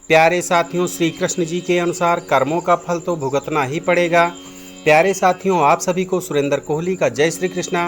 प्यारे साथियों, श्री कृष्ण जी के अनुसार कर्मों का फल तो भुगतना ही पड़ेगा। प्यारे साथियों, आप सभी को सुरेंद्र कोहली का जय श्री कृष्णा।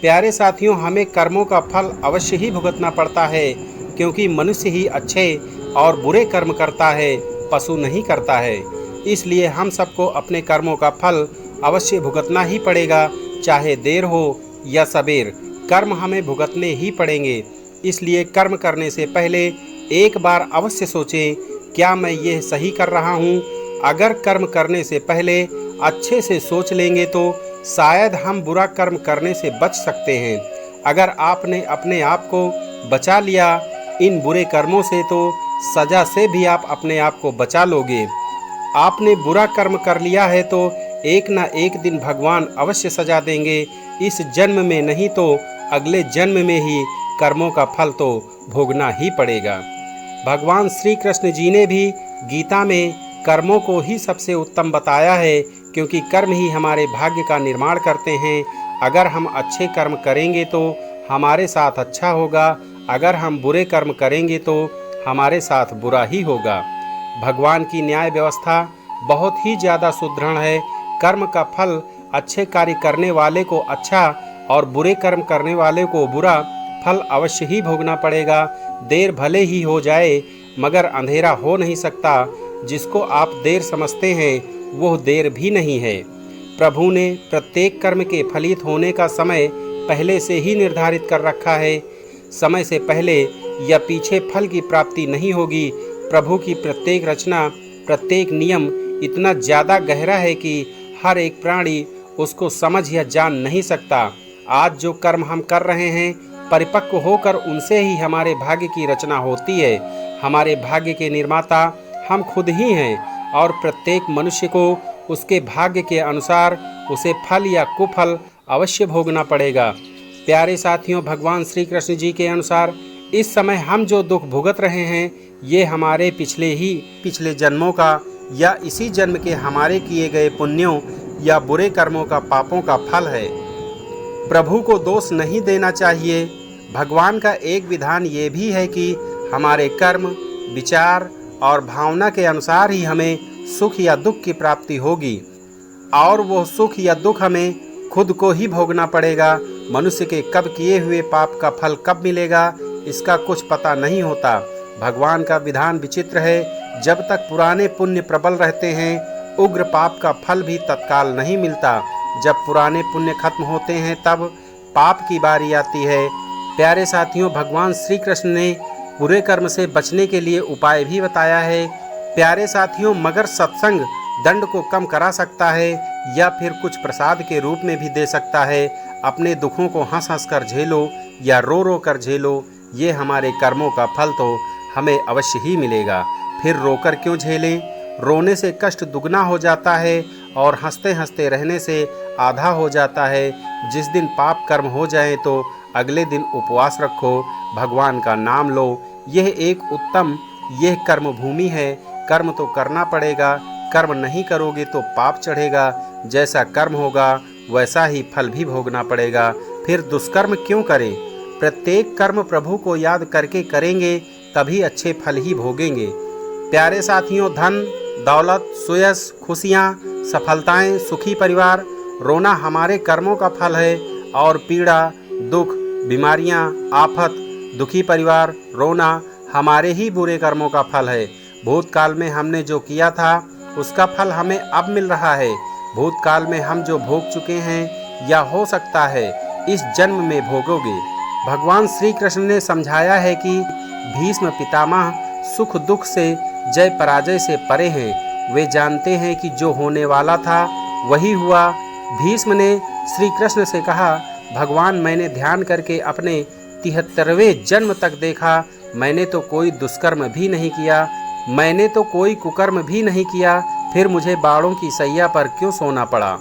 प्यारे साथियों, हमें कर्मों का फल अवश्य ही भुगतना पड़ता है, क्योंकि मनुष्य ही अच्छे और बुरे कर्म करता है, पशु नहीं करता है। इसलिए हम सबको अपने कर्मों का फल अवश्य भुगतना ही पड़ेगा, चाहे देर हो या सबेर, कर्म हमें भुगतने ही पड़ेंगे। इसलिए कर्म करने से पहले एक बार अवश्य सोचें, क्या मैं ये सही कर रहा हूँ? अगर कर्म करने से पहले अच्छे से सोच लेंगे तो शायद हम बुरा कर्म करने से बच सकते हैं। अगर आपने अपने आप को बचा लिया इन बुरे कर्मों से, तो सज़ा से भी आप अपने आप को बचा लोगे। आपने बुरा कर्म कर लिया है तो एक ना एक दिन भगवान अवश्य सजा देंगे। इस जन्म में नहीं तो अगले जन्म में ही कर्मों का फल तो भोगना ही पड़ेगा। भगवान श्री कृष्ण जी ने भी गीता में कर्मों को ही सबसे उत्तम बताया है, क्योंकि कर्म ही हमारे भाग्य का निर्माण करते हैं। अगर हम अच्छे कर्म करेंगे तो हमारे साथ अच्छा होगा, अगर हम बुरे कर्म करेंगे तो हमारे साथ बुरा ही होगा। भगवान की न्याय व्यवस्था बहुत ही ज़्यादा सुदृढ़ है। कर्म का फल अच्छे कार्य करने वाले को अच्छा और बुरे कर्म करने वाले को बुरा फल अवश्य ही भोगना पड़ेगा। देर भले ही हो जाए, मगर अंधेरा हो नहीं सकता। जिसको आप देर समझते हैं वह देर भी नहीं है। प्रभु ने प्रत्येक कर्म के फलित होने का समय पहले से ही निर्धारित कर रखा है। समय से पहले या पीछे फल की प्राप्ति नहीं होगी। प्रभु की प्रत्येक रचना, प्रत्येक नियम इतना ज़्यादा गहरा है कि हर एक प्राणी उसको समझ या जान नहीं सकता। आज जो कर्म हम कर रहे हैं, परिपक्व होकर उनसे ही हमारे भाग्य की रचना होती है। हमारे भाग्य के निर्माता हम खुद ही हैं और प्रत्येक मनुष्य को उसके भाग्य के अनुसार उसे फल या कुफल अवश्य भोगना पड़ेगा। प्यारे साथियों, भगवान श्री कृष्ण जी के अनुसार इस समय हम जो दुख भुगत रहे हैं, ये हमारे पिछले जन्मों का या इसी जन्म के हमारे किए गए पुण्यों या बुरे कर्मों का, पापों का फल है। प्रभु को दोष नहीं देना चाहिए। भगवान का एक विधान ये भी है कि हमारे कर्म, विचार और भावना के अनुसार ही हमें सुख या दुख की प्राप्ति होगी, और वो सुख या दुख हमें खुद को ही भोगना पड़ेगा। मनुष्य के कब किए हुए पाप का फल कब मिलेगा, इसका कुछ पता नहीं होता। भगवान का विधान विचित्र है। जब तक पुराने पुण्य प्रबल रहते हैं, उग्र पाप का फल भी तत्काल नहीं मिलता। जब पुराने पुण्य खत्म होते हैं, तब पाप की बारी आती है। प्यारे साथियों, भगवान श्री कृष्ण ने बुरे कर्म से बचने के लिए उपाय भी बताया है। प्यारे साथियों, मगर सत्संग दंड को कम करा सकता है या फिर कुछ प्रसाद के रूप में भी दे सकता है। अपने दुखों को हंस हंस कर झेलो या रो रो कर झेलो, ये हमारे कर्मों का फल तो हमें अवश्य ही मिलेगा। फिर रोकर क्यों झेलें? रोने से कष्ट दुगना हो जाता है और हंसते हंसते रहने से आधा हो जाता है। जिस दिन पाप कर्म हो जाए तो अगले दिन उपवास रखो, भगवान का नाम लो। यह एक उत्तम कर्म भूमि है। कर्म तो करना पड़ेगा। कर्म नहीं करोगे तो पाप चढ़ेगा। जैसा कर्म होगा वैसा ही फल भी भोगना पड़ेगा। फिर दुष्कर्म क्यों करें? प्रत्येक कर्म प्रभु को याद करके करेंगे, तभी अच्छे फल ही भोगेंगे। प्यारे साथियों, धन दौलत, सुयश, खुशियाँ, सफलताएं, सुखी परिवार, रोना हमारे कर्मों का फल है, और पीड़ा, दुख, बीमारियां, आफत, दुखी परिवार, रोना हमारे ही बुरे कर्मों का फल है। भूतकाल में हमने जो किया था उसका फल हमें अब मिल रहा है। भूतकाल में हम जो भोग चुके हैं या हो सकता है इस जन्म में भोगोगे। भगवान श्री कृष्ण ने समझाया है कि भीष्म पितामह सुख दुख से, जय पराजय से परे हैं। वे जानते हैं कि जो होने वाला था वही हुआ। भीष्म ने श्री कृष्ण से कहा, भगवान, मैंने ध्यान करके अपने 73वें जन्म तक देखा। मैंने तो कोई दुष्कर्म भी नहीं किया, मैंने तो कोई कुकर्म भी नहीं किया, फिर मुझे बाणों की सैया पर क्यों सोना पड़ा?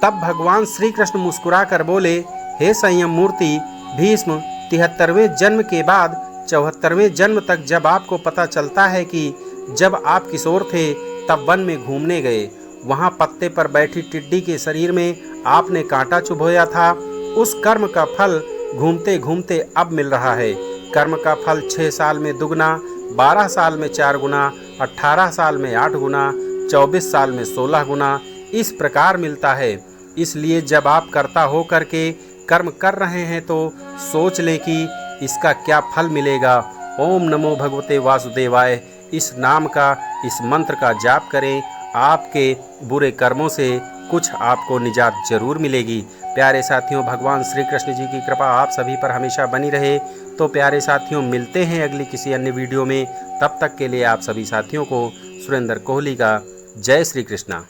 तब भगवान श्री कृष्ण मुस्कुरा कर बोले, हे संयम मूर्ति भीष्म, 73वें जन्म के बाद 74वें जन्म तक जब आपको पता चलता है कि जब आप किशोर थे तब वन में घूमने गए, वहाँ पत्ते पर बैठी टिड्डी के शरीर में आपने कांटा चुभोया था, उस कर्म का फल घूमते घूमते अब मिल रहा है। कर्म का फल 6 साल में दुगना, 12 साल में 4 गुना, 18 साल में 8 गुना, 24 साल में 16 गुना इस प्रकार मिलता है। इसलिए जब आप कर्ता हो करके कर्म कर रहे हैं तो सोच लें कि इसका क्या फल मिलेगा। ओम नमो भगवते वासुदेवाय इस नाम का, इस मंत्र का जाप करें। आपके बुरे कर्मों से कुछ आपको निजात जरूर मिलेगी। प्यारे साथियों, भगवान श्री कृष्ण जी की कृपा आप सभी पर हमेशा बनी रहे। तो प्यारे साथियों, मिलते हैं अगली किसी अन्य वीडियो में। तब तक के लिए आप सभी साथियों को सुरेंद्र कोहली का जय श्री कृष्णा।